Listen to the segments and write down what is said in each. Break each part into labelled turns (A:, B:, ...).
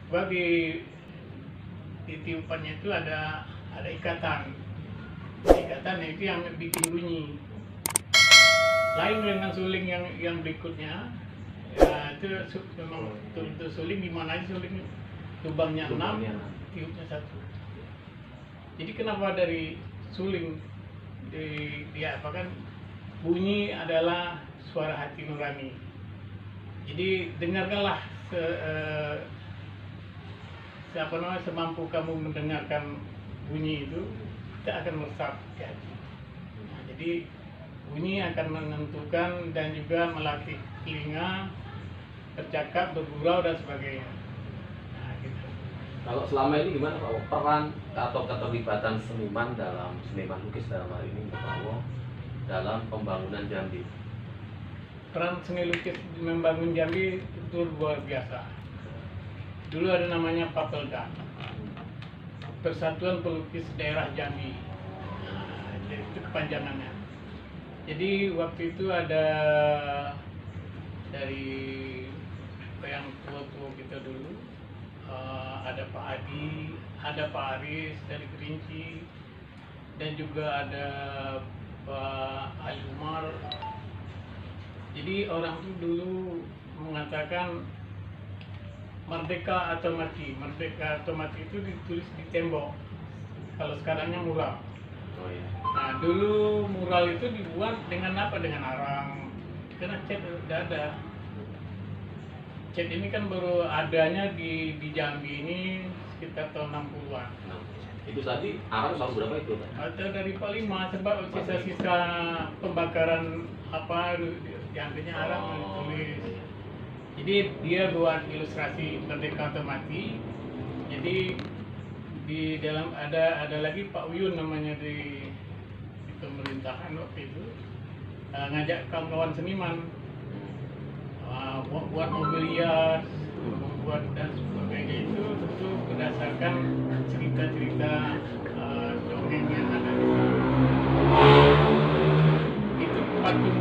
A: Sebab di tiupannya itu ada ikatan. Ikatan itu yang bikin bunyi. Lain dengan suling yang berikutnya. Ya, itu memang betul-betul suling, di mana aja suling lubangnya 6, tiupnya 1. Jadi kenapa dari suling diapakan bunyi adalah suara hati nurani. Jadi dengarkanlah semampu kamu mendengarkan bunyi itu, kita akan meresap di hati. Nah, jadi bunyi akan menentukan dan juga melatih telinga bercakap, bergurau dan sebagainya. Nah, gitu.
B: Kalau selama ini gimana Pak Wo? Peran atau keterlibatan seniman lukis dalam hal ini Pak Wo dalam pembangunan Jambi?
A: Peran seni lukis membangun Jambi itu luar biasa. Dulu ada namanya Papelda, Persatuan Pelukis Daerah Jambi. Nah, itu kepanjangannya. Jadi waktu itu ada dari yang tua-tua kita dulu, ada Pak Adi, ada Pak Aris dari Kerinci, dan juga ada Pak Ali Umar. Jadi orang itu dulu mengatakan merdeka atau mati. Merdeka atau mati itu ditulis di tembok. Kalau sekarangnya mural.
B: Oh, iya.
A: Nah, dulu mural itu dibuat dengan apa? Dengan arang. Karena cat udah ada. Cat ini kan baru adanya di Jambi ini sekitar tahun 60-an.
B: Nah, itu tadi arang tahun berapa itu Pak?
A: Ada dari 45, sebab sisa-sisa pembakaran apa yang artinya arang ditulis. Jadi dia buat ilustrasi merdeka atau mati. Jadi di dalam ada lagi Pak Uyun namanya di pemerintahan waktu itu, ngajak kawan-kawan seniman buat mobil hias, membuat dan sebagainya. Itu tentu berdasarkan cerita-cerita dongeng yang ada di sana. Itu patung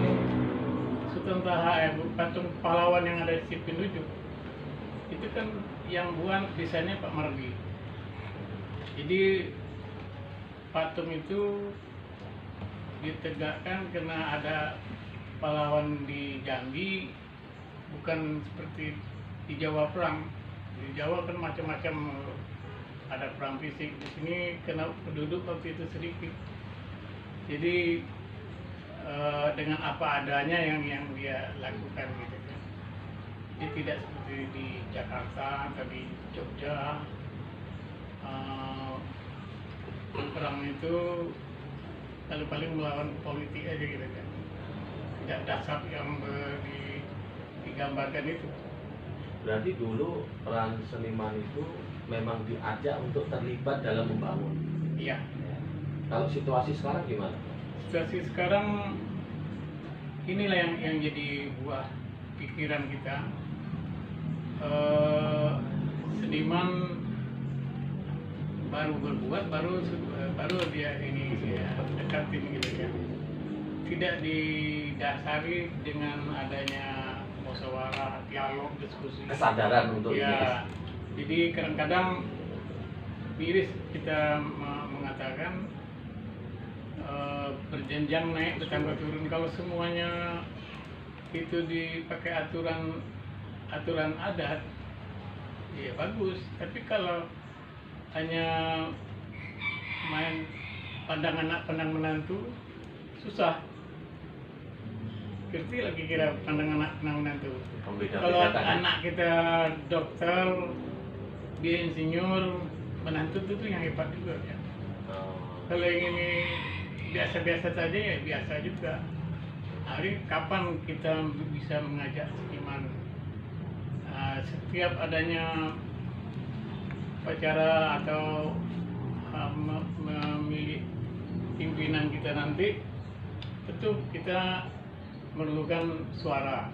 A: Sultan Taha, patung pahlawan yang ada di Sipinuju. Itu kan yang buat desainnya Pak Mardi. Jadi patung itu ditegakkan karena ada pahlawan di Jambi, bukan seperti di Jawa perang. Di Jawa kan macam-macam, ada perang fisik. Di sini karena penduduk waktu itu sedikit, jadi dengan apa adanya yang dia lakukan gitu kan. Jadi tidak seperti di Jakarta atau di Jogja. Perang itu paling melawan politik aja gitu kan. Tidak dasar yang digambarkan itu.
B: Berarti dulu peran seniman itu memang diajak untuk terlibat dalam membangun.
A: Iya.
B: Kalau situasi sekarang gimana?
A: Situasi sekarang inilah yang jadi buah pikiran kita. Seniman baru berbuat, baru dia ini ya, dekatin gitu kan. Tidak didasari dengan adanya musyawarah, dialog, diskusi.
B: Kesadaran untuk
A: ya. Jadi kadang-kadang miris kita mengatakan berjenjang naik bertambah turun. Kalau semuanya itu dipakai aturan adat, ya bagus. Tapi kalau hanya main pandang anak pandang menantu, susah. Ngerti lagi kira pandang anak pandang menantu. Kalau anak kita dokter, dia insinyur, menantu itu yang hebat juga ya. Kalau yang ini biasa-biasa saja ya biasa juga. Hari kapan kita bisa mengajak seniman? Setiap adanya upacara atau memilih pimpinan kita nanti, tentu kita memerlukan suara.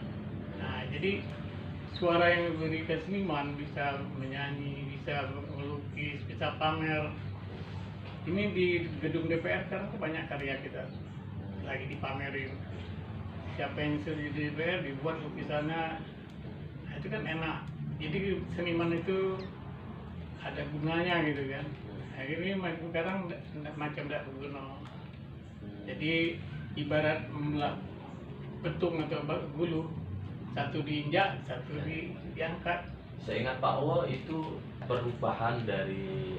A: Nah, jadi suara yang diberikan seniman bisa menyanyi, bisa melukis, bisa pamer. Ini di gedung DPR kan banyak karya kita lagi dipamerin. Siapa yang di DPR dibuat lukisannya, nah, itu kan enak. Jadi seniman itu ada gunanya gitu kan. Akhirnya sekarang macam tidak berguna. Jadi ibarat petung atau bulu, satu diinjak, satu diangkat.
B: Seingat Pak Wo itu perubahan dari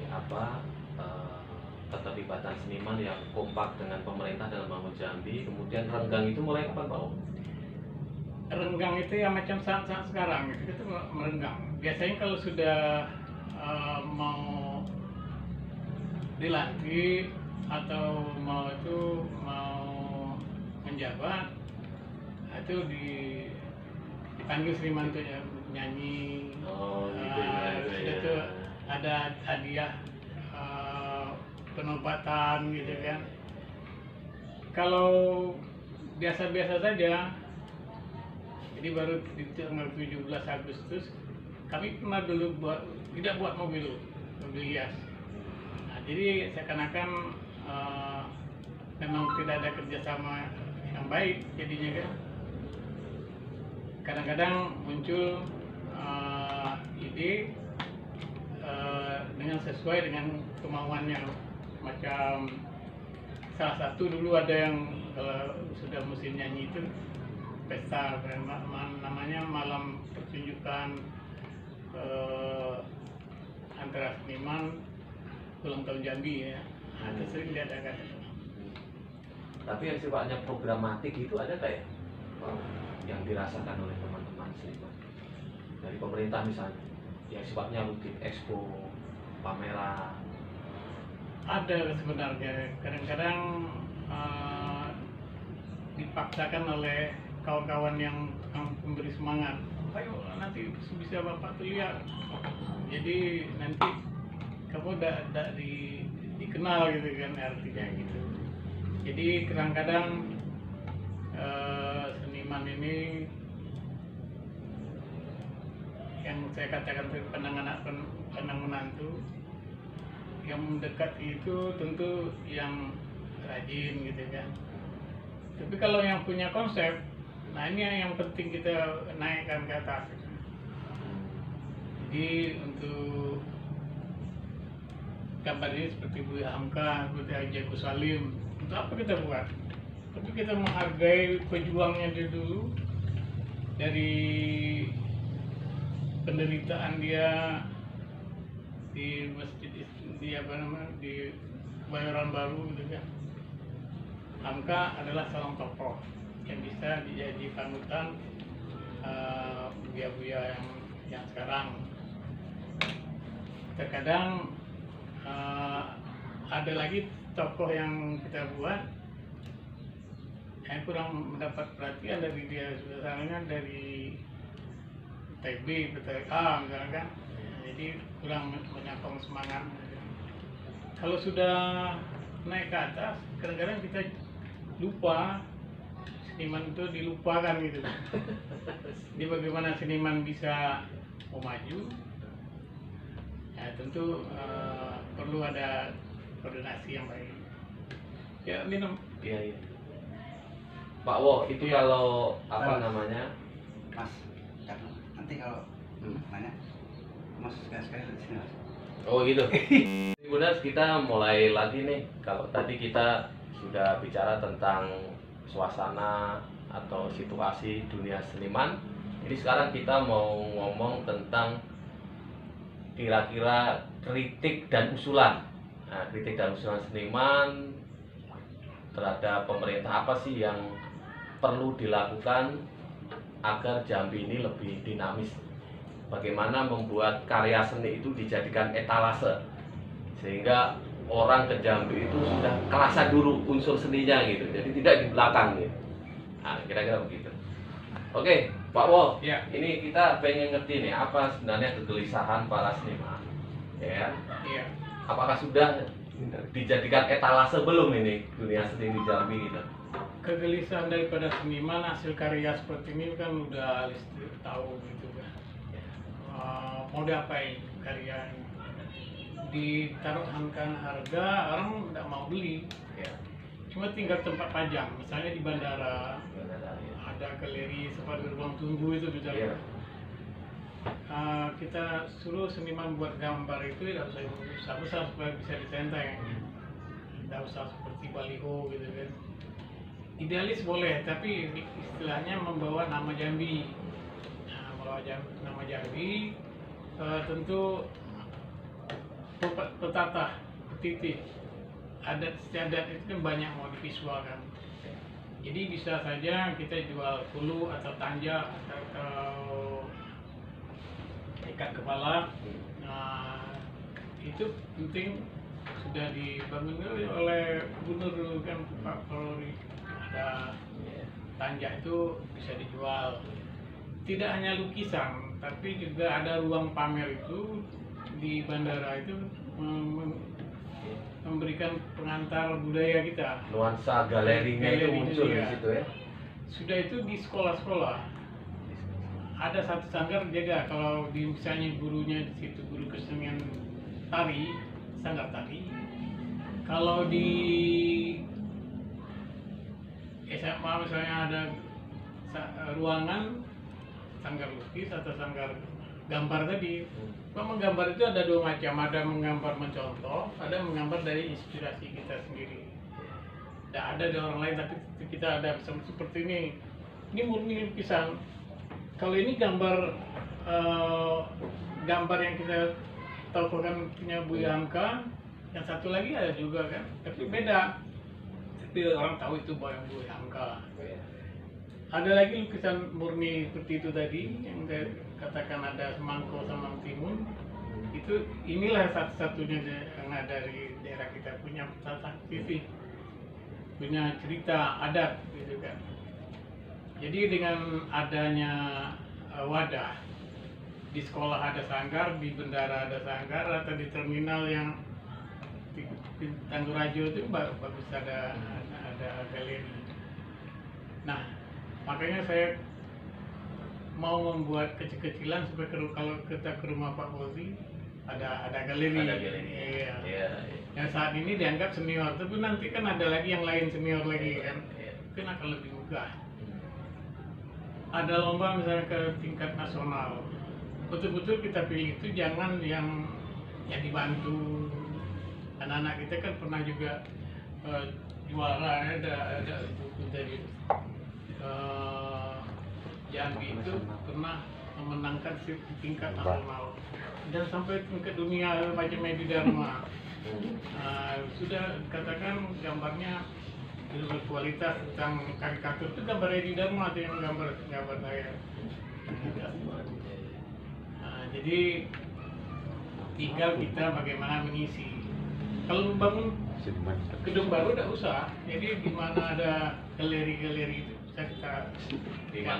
B: keterlibatan seniman yang kompak dengan pemerintah dalam membangun Jambi, kemudian renggang itu mulai kapan Pak Wo?
A: Renggang itu ya macam saat sekarang itu merenggang. Biasanya kalau sudah mau dilantik atau mau menjabat, itu dipanggil seniman itu ya nyanyi.
B: Oh gitu ya.
A: Sudah tuh ada hadiah penobatan gitu kan. Kalau biasa-biasa saja, jadi baru di tanggal 17 Agustus kami pernah dulu tidak buat mobil hias. Nah, jadi seakan-akan memang tidak ada kerjasama yang baik jadinya kan. Kadang-kadang muncul ide dengan sesuai dengan kemauannya. Macam salah satu dulu ada yang kalau sudah musim nyanyi itu pesta namanya malam pertunjukan antara seniman ulang tahun Jambi ya. Itu sering diadakan.
B: Tapi yang sifatnya programatik itu ada kayak yang dirasakan oleh teman-teman seniman dari pemerintah misalnya, yang sifatnya rutin expo, pameran?
A: Ada sebenarnya, kadang-kadang dipaksakan oleh kawan-kawan yang memberi semangat. Ayo nanti bisa Bapak tuh lihat. Jadi nanti kamu tidak dikenal gitu kan artinya gitu. Jadi kadang-kadang seniman ini yang saya katakan pandang menantu, yang mendekat itu tentu yang rajin gitu kan. Tapi kalau yang punya konsep, nah ini yang penting kita naikkan ke atas. Jadi untuk gambar ini seperti Bu Hamka, seperti Haji Agus Salim, untuk apa kita buat? Tapi kita menghargai pejuangnya dia dulu, dari penderitaan dia di masjid di Kebayoran Baru gitu kan. Hamka adalah seorang tokoh yang bisa dijadi panutan buya-buya yang sekarang. Terkadang ada lagi tokoh yang kita buat yang kurang mendapat perhatian dari dia, misalnya dari TB, PTK misalkan. Jadi kurang menyokong semangat. Kalau sudah naik ke atas, kadang-kadang kita lupa, seniman itu dilupakan gitu. Jadi bagaimana seniman bisa mau maju? Ya tentu perlu ada koordinasi yang baik. Ya minum.
B: Iya. Pak Wo, itu
C: Iya.
B: kalau namanya?
C: Mas, nanti kalau nanya, Mas sekali-sekali di sini Mas.
B: Oh gitu. Kemudian kita mulai lagi nih. Kalau tadi kita sudah bicara tentang suasana atau situasi dunia seniman, ini sekarang kita mau ngomong tentang kira-kira kritik dan usulan. Nah, kritik dan usulan seniman terhadap pemerintah, apa sih yang perlu dilakukan agar Jambi ini lebih dinamis? Bagaimana membuat karya seni itu dijadikan etalase sehingga orang ke Jambi itu sudah kerasa dulu unsur seninya gitu, jadi tidak di belakang gitu. Nah, kira-kira begitu. Oke, Pak Wo,
A: Ya.
B: ini kita pengen ngerti nih apa sebenarnya kegelisahan para seniman, ya?
A: Iya.
B: Apakah sudah dijadikan etalase belum ini dunia seni di Jambi gitu?
A: Kegelisahan daripada seniman hasil karya seperti ini kan udah tahu gitu kan. Mau diapain karya ini? Ditaruhkan harga, orang nggak mau beli.
B: Ya.
A: Cuma tinggal tempat pajang, misalnya di bandara ada galeri seperti ruang tunggu itu misalnya.
B: Iya.
A: kita suruh seniman buat gambar itu tidak usah besar supaya bisa ditenteng, tidak usah seperti baliho gitu kan. Idealis boleh, tapi istilahnya membawa nama Jambi. Nah, nama Jambi tentu petata, petitih, adat istiadat itu kan banyak mau divisualkan. Jadi bisa saja kita jual kulu atau tanja atau ikat kepala. Nah, itu penting, sudah dibangun oleh gubernur kan Pak Polri. Ada tanja itu bisa dijual. Tidak hanya lukisan, tapi juga ada ruang pamer itu di bandara itu memberikan pengantar budaya kita.
B: Nuansa galerinya itu muncul di
A: iya.
B: situ ya.
A: Sudah itu di sekolah-sekolah. Ada satu sanggar jaga, kalau di misalnya gurunya di situ guru kesenian tari, sanggar tari. Kalau di SMA misalnya ada ruangan sanggar lukis atau sanggar gambar tadi. Kalau menggambar itu ada dua macam, ada menggambar mencontoh, ada menggambar dari inspirasi kita sendiri. Tidak ada dari orang lain, tapi kita ada seperti ini. Ini murni lukisan. Kalau ini gambar gambar yang kita tokohkan punya Buya Hamka, yang satu lagi ada juga kan, tapi beda. Tapi orang tahu itu Buya Hamka. Ada lagi lukisan murni seperti itu tadi yang saya katakan ada semangko sama timun. Itu inilah satu-satunya yang ada dari daerah kita, punya tata TV, punya cerita adat gitu kan. Jadi dengan adanya wadah, di sekolah ada sanggar, di bendara ada sanggar, atau di terminal yang di Tanggurajo itu bagus ada galeri. Nah, makanya saya mau membuat kecil-kecilan supaya kalau kita ke rumah Pak Polri ada galeri.
B: Ada galeri.
A: Iya.
B: Iya.
A: Yang saat ini dianggap senior, tapi nanti kan ada lagi yang lain senior lagi kan, kan akan lebih mudah. Ada lomba misalnya ke tingkat nasional, betul-betul kita pilih itu jangan yang dibantu. Anak-anak kita kan pernah juga juara, ada buku dari Jambi itu pernah memenangkan tingkat nasional dan sampai tingkat dunia macam Edi Dharma. Sudah katakan gambarnya berkualitas, tentang karikatur itu gambar Edi Dharma atau yang gambar saya. Jadi tinggal kita bagaimana mengisi. Kalau membangun gedung baru tidak usah, jadi di mana ada galeri-galeri itu bisa kita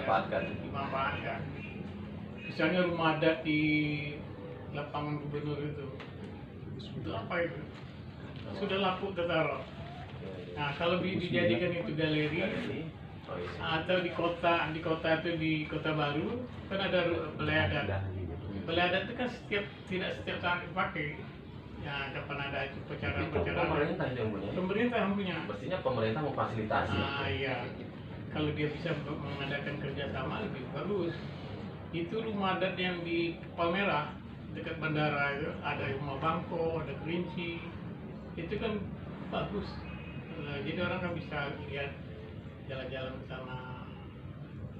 A: dimanfaatkan. Misalnya rumah adat di lapangan gubernur itu apa itu? Sudah laku tertaruh. Nah, kalau dijadikan itu galeri atau di kota itu di Kota Baru kan ada balai adat. Balai adat itu kan tidak setiap saat dipakai. Ya, kapan ada acara pemerintah yang punya.
B: Mestinya pemerintah memfasilitasi.
A: Iya. Kalau dia bisa mengadakan kerjasama lebih bagus. Itu rumah adat yang di Palmerah dekat bandara itu ada rumah bangko, ada kelinci. Itu kan bagus. Jadi orang kan bisa lihat, jalan-jalan ke sana,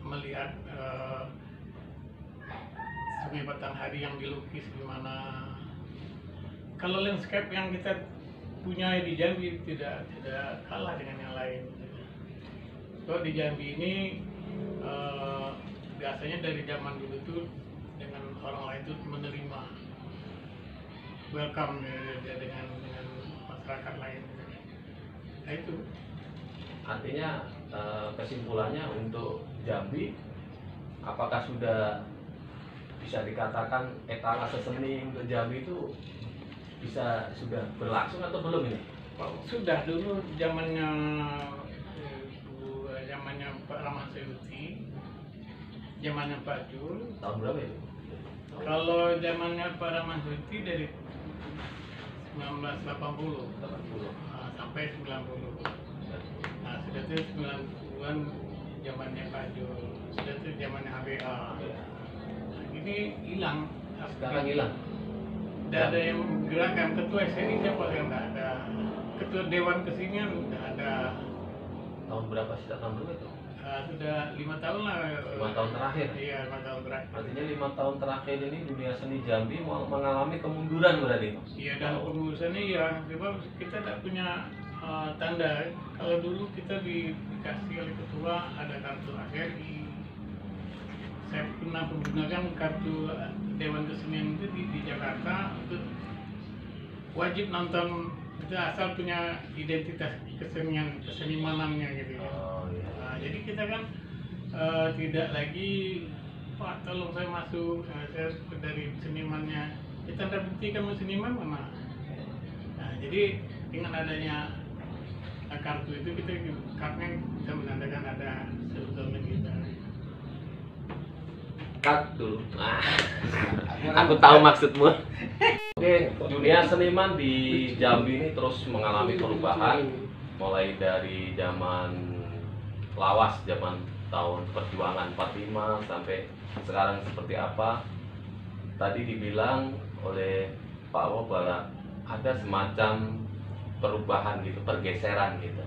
A: melihat Sungai Batanghari yang dilukis gimana. Kalau landscape yang kita punya di Jambi tidak kalah dengan yang lain. So di Jambi ini biasanya dari zaman dulu tuh dengan orang lain itu menerima, welcome dengan masyarakat lain. Nah itu.
B: Artinya kesimpulannya untuk Jambi, apakah sudah bisa dikatakan etalase seni untuk Jambi itu sudah berlangsung atau belum ini?
A: Sudah dulu zamannya Pak Rahman Sayuti, zamannya Pak Jul.
B: Tahun berapa itu?
A: Kalau zamannya Pak Rahman Sayuti dari 1980 sampai 90. Nah, sudah itu 90-an zamannya Pak Jul, sudah itu zamannya HBA. Nah, ini hilang.
B: Sekarang hilang.
A: Tidak ada yang gerakan. Ketua SNI siapa yang nggak ada? Ketua Dewan Kesenian nggak ada.
B: Tahun berapa sih? Tahun berapa itu?
A: Sudah 5 tahun lah.
B: 5 tahun terakhir.
A: Iya, 5 tahun terakhir.
B: Artinya 5 tahun terakhir ini dunia seni Jambi mengalami kemunduran berarti.
A: Iya, dan pengurusannya ya, sebab kita tidak punya tanda. Kalau dulu kita dikasih oleh ketua ada kartu ASRI. Saya pernah menggunakan kartu Dewan Kesenian itu di Jakarta untuk wajib nonton, itu asal punya identitas kesenimanannya gitu.
B: Oh iya.
A: Nah, jadi kita kan tidak lagi, Pak tolong saya masuk, saya dari senimannya, kita tidak buktikan seniman mana. Nah, jadi dengan adanya kartu itu karena kita menandakan ada seutuhnya kita.
B: Cut dulu. Aku tahu maksudmu. Oke, dunia seniman di Jambi ini terus mengalami perubahan, mulai dari zaman lawas, zaman tahun perjuangan 45 sampai sekarang seperti apa. Tadi dibilang oleh Pak Wo bahwa ada semacam perubahan gitu, pergeseran gitu.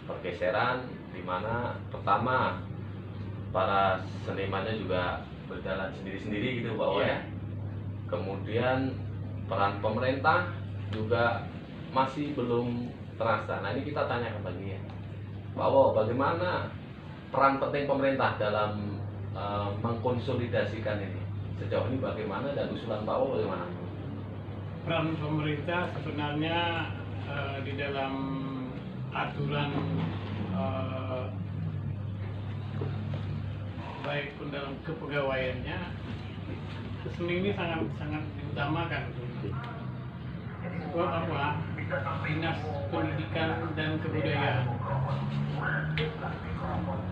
B: Pergeseran di mana pertama para senimannya juga berjalan sendiri-sendiri gitu Pak Wo ya. Kemudian peran pemerintah juga masih belum terasa. Nah ini kita tanyakan lagi ya, Pak Wo, bagaimana peran penting pemerintah dalam mengkonsolidasikan ini? Sejauh ini bagaimana dan usulan Pak Wo bagaimana?
A: Peran pemerintah sebenarnya di dalam aturan baik pun dalam kepegawaiannya, seni ini sangat diutamakan. Sebab apa? Dinas Pendidikan dan Kebudayaan,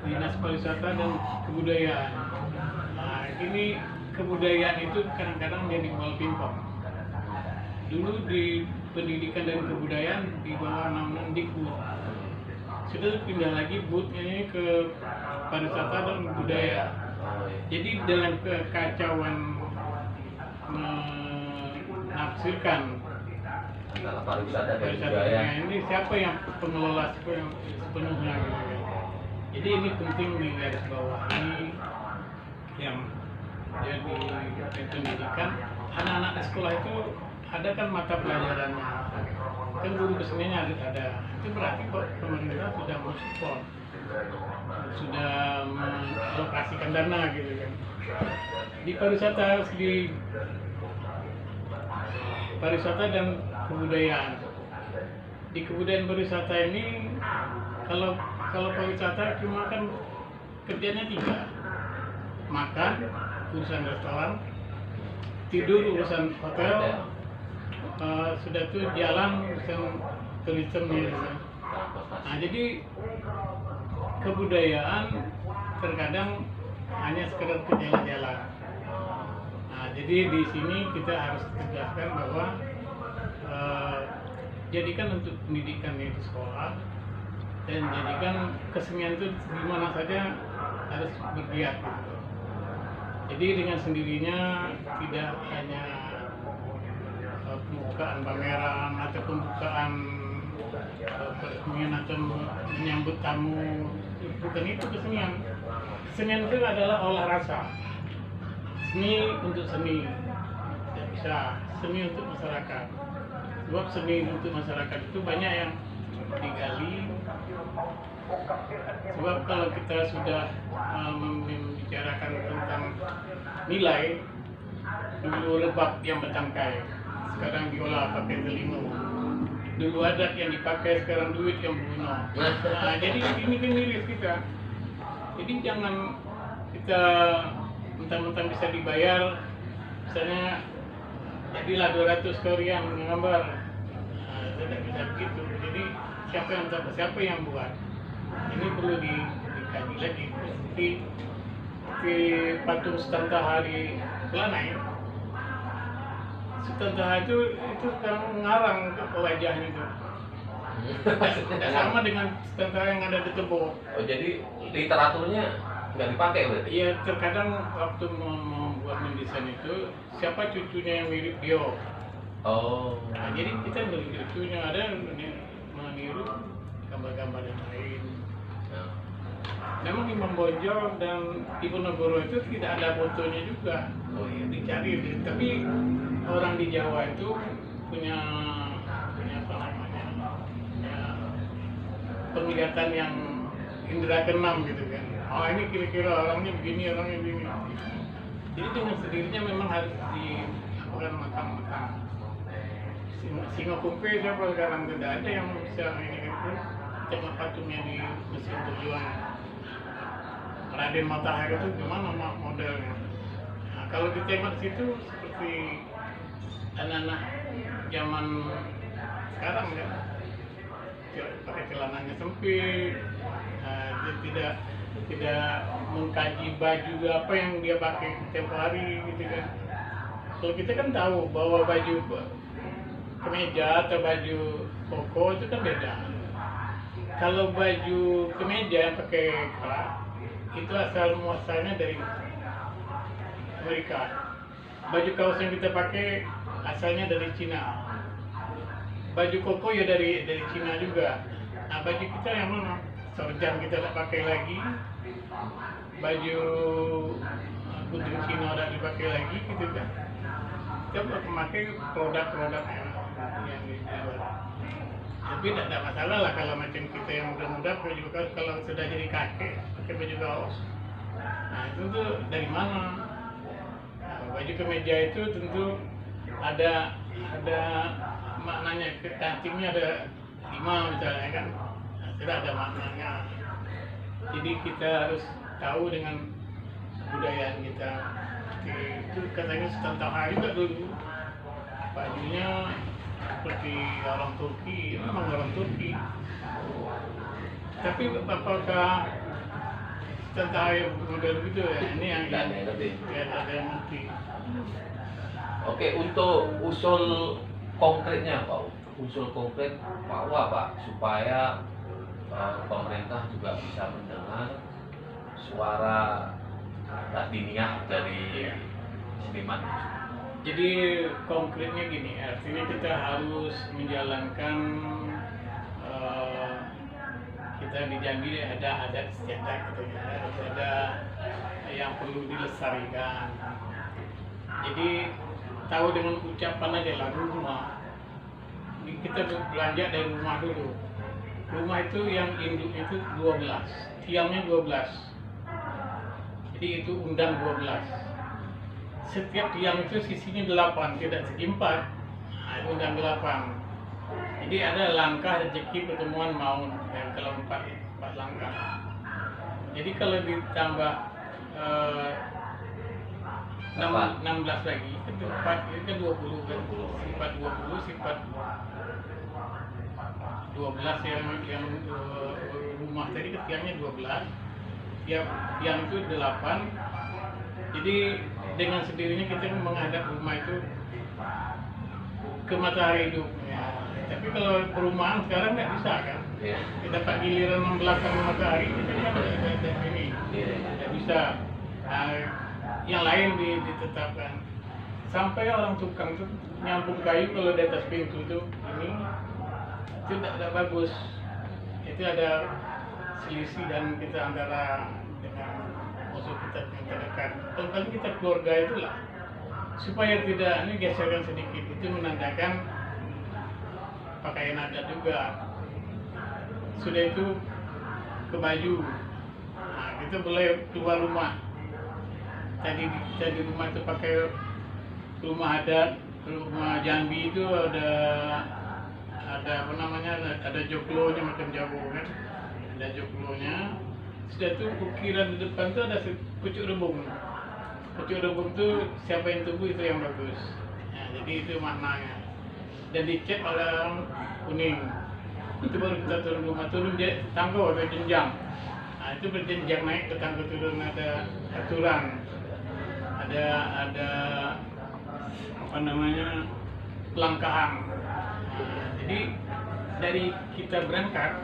A: Dinas Pariwisata dan Kebudayaan. Nah, ini kebudayaan itu kadang-kadang jadi bal pingpong. Dulu di Pendidikan dan Kebudayaan di bawah naungan Dikbud. Sudah pindah lagi budnya ini ke pariwisata dan budaya. Jadi dalam kekacauan menafsirkan
B: Antara pariwisata dan
A: pariwisata
B: budaya.
A: ini siapa yang pengelola sepenuhnya gitu ya. Jadi ini penting digarisbawahi yang jadi pendidikan anak-anak di sekolah itu ada kan mata pelajarannya, kan guru keseniannya ada. Itu berarti kok pemerintah sudah mensupport, sudah mengalokasikan dana gitu kan. Di pariwisata dan kebudayaan. Di kebudayaan pariwisata ini kalau pariwisata cuma kan kerjanya 3, makan, urusan restoran, tidur urusan hotel, sudah tuh jalan urusan turisme. Nah jadi kebudayaan terkadang hanya sekedar ke jalan-jalan. Nah jadi di sini kita harus tegaskan bahwa jadikan untuk pendidikan di sekolah dan jadikan kesenian itu di mana saja harus bergiat gitu. Jadi dengan sendirinya tidak hanya pembukaan pameran atau pembukaan peresmian atau menyambut tamu, bukan itu kesenian. Kesenian itu adalah olah rasa. Seni untuk seni, tidak bisa seni untuk masyarakat. Sebab seni untuk masyarakat itu banyak yang digali. Sebab kalau kita sudah membicarakan tentang nilai, dulu lebak yang bertangkai, sekarang diolah pakai telinga. Dulu adat yang dipakai, sekarang duit yang bunuh. Nah, jadi ini kan miris kita. Jadi jangan kita mentang-mentang bisa dibayar, misalnya jadilah 200 Korean menggambar. Nah, tidak bisa begitu. Jadi siapa yang buat? Ini perlu dikaji lagi. Seperti patung Sutantaha di Kelanai. Sutantaha itu sekarang ngarang ke wajahnya itu. Tidak sama dengan Sutantaha yang ada di Tebo.
B: Oh jadi literaturnya nggak dipakai berarti?
A: Iya, terkadang waktu membuat mendesain itu siapa cucunya yang mirip dia.
B: Oh.
A: Nah, jadi kita melihat cucunya ada meniru gambar-gambar yang lain.
B: Ya.
A: Memang Imam Bonjol dan Diponegoro itu tidak ada fotonya juga.
B: Oh iya.
A: Dicari, tapi orang di Jawa itu punya apa namanya, punya penglihatan yang indera keenam gitu kan. Oh ini kira-kira orangnya begini, orangnya begini. Jadi dengan sendirinya memang harus dilakukan matang-matang. Singa kumpe siapa sekarang tidak ada yang bisa ini kan, tengok patungnya di mesin tujuan. Raden Matahari itu gimana modelnya? Nah, kalau ditengok situ seperti anak-anak zaman sekarang kan, pakai celananya sempit, dia tidak mengkaji baju apa yang dia pakai setiap hari gitu kan. Kalau kita kan tahu bahwa baju kemeja atau baju koko itu kan beda. Kalau baju kemeja yang pakai kerak itu asal muasalnya dari Amerika. Baju kaos yang kita pakai asalnya dari Cina. Baju koko ya dari Cina juga. Nah baju kita yang mana? Sorjan kita tak pakai lagi. Baju kudu Cina udah dipakai lagi gitu kan. Kita memakai produk-produk yang dijual. Tapi tidak ada masalah lah kalau macam kita yang muda-muda kalau sudah jadi kakek pakai baju kaos. Nah itu tuh dari mana? Nah, baju kemeja itu tentu ada maknanya, kancingnya ada 5 misalnya kan, nah, tidak ada maknanya. Jadi kita harus tahu dengan budaya kita. Itu katanya Sultan juga dulu bajunya seperti orang Turki, memang orang Turki. Tapi apakah Sultan model gitu ya? Ini yang ada yang ngerti.
B: Oke, untuk usul konkretnya Pak, usul konkret mau apa supaya pemerintah juga bisa mendengar suara batiniah dari seniman.
A: Jadi konkretnya gini, artinya kita harus menjalankan kita di Jambi ada adat istiadat gitu ya, ada yang perlu dilestarikan. Jadi tahu dengan ucapan aja lah rumah. Kita belanja dari rumah dulu. Rumah itu yang induk itu 12, tiangnya 12. Jadi itu undang 12. Setiap tiang itu sisinya 8, tidak segi 4. Nah, itu undang 8. Jadi ada langkah rezeki pertemuan maut ya, kalau 4 langkah. Jadi kalau ditambah 16 lagi, itu 4 itu kan 20 kan. Sifat 20, sifat 12 yang rumah tadi tiangnya 12. Tiap tiang itu 8. Jadi dengan sendirinya kita menghadap rumah itu ke matahari hidup ya. Tapi kalau perumahan sekarang nggak bisa kan, kita dapat giliran membelakang matahari itu kan ini nggak bisa. Nah, yang lain ditetapkan sampai orang tukang tuh nyambung kayu kalau di atas pintu tuh ini itu tidak bagus. Itu ada selisih dan kita antara dengan musuh kita yang terdekat. Kalau kita keluarga itulah supaya tidak ini geserkan sedikit, itu menandakan pakaian adat juga. Sudah itu ke baju. Nah, kita boleh keluar rumah. Tadi di rumah itu pakai rumah adat, rumah Jambi itu ada apa namanya, ada joglonya macam Jawa kan, ada joglonya. Sudah itu ukiran di depan itu ada pucuk rebung. Pucuk rebung itu siapa yang tumbuh itu yang bagus. Nah, jadi itu maknanya. Dan dicat oleh kuning. Itu baru kita turun rumah, turun tangga ada jenjang. Nah, itu berjenjang naik ke tangga turun ada aturan. Ada apa namanya, pelangkahan. Nah, jadi dari kita berangkat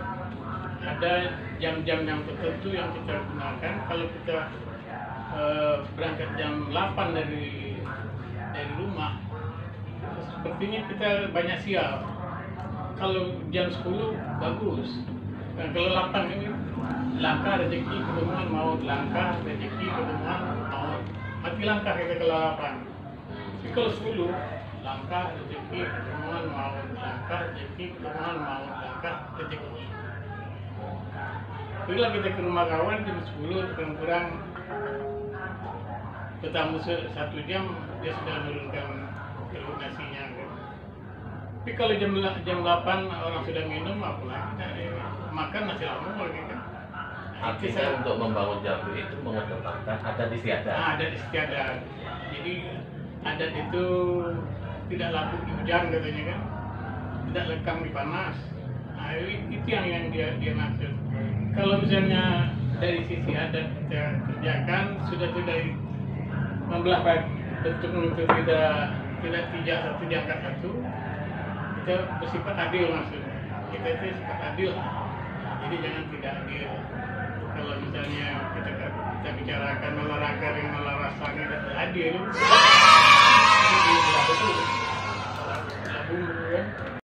A: ada jam-jam yang tertentu yang kita gunakan. Kalau kita berangkat jam 8 dari rumah, sepertinya kita banyak sial. Kalau jam 10 bagus. Nah, kalau 8 ini langkah rezeki ketemuan maut, langkah rezeki ketemuan maut. Mati langkah kita kalau 8. Tapi kalau 10 langkah rezeki ketemuan maut, langkah rezeki ketemuan maut, langkah rezeki. Bila kita ke rumah kawan jam 10 kurang-kurang bertamu 1 jam, dia sudah menurunkan nasinya. Tapi kalau jam 8 orang sudah minum, apalagi makan nasi lama lagi kan.
B: Artinya untuk membangun Jambi itu mengedepankan adat istiadat.
A: Adat istiadat. Jadi adat itu tidak laku di hujan katanya kan, tidak lekang di panas. Nah, itu yang dia maksud. Kalau misalnya dari sisi adat kita kerjakan sudah tidak membelah bentuk itu tidak tijak satu diangkat satu, kita bersifat adil maksudnya. Kita itu sifat adil, jadi jangan tidak adil. Kalau misalnya kita bicarakan olahraga yang rasanya tidak adil,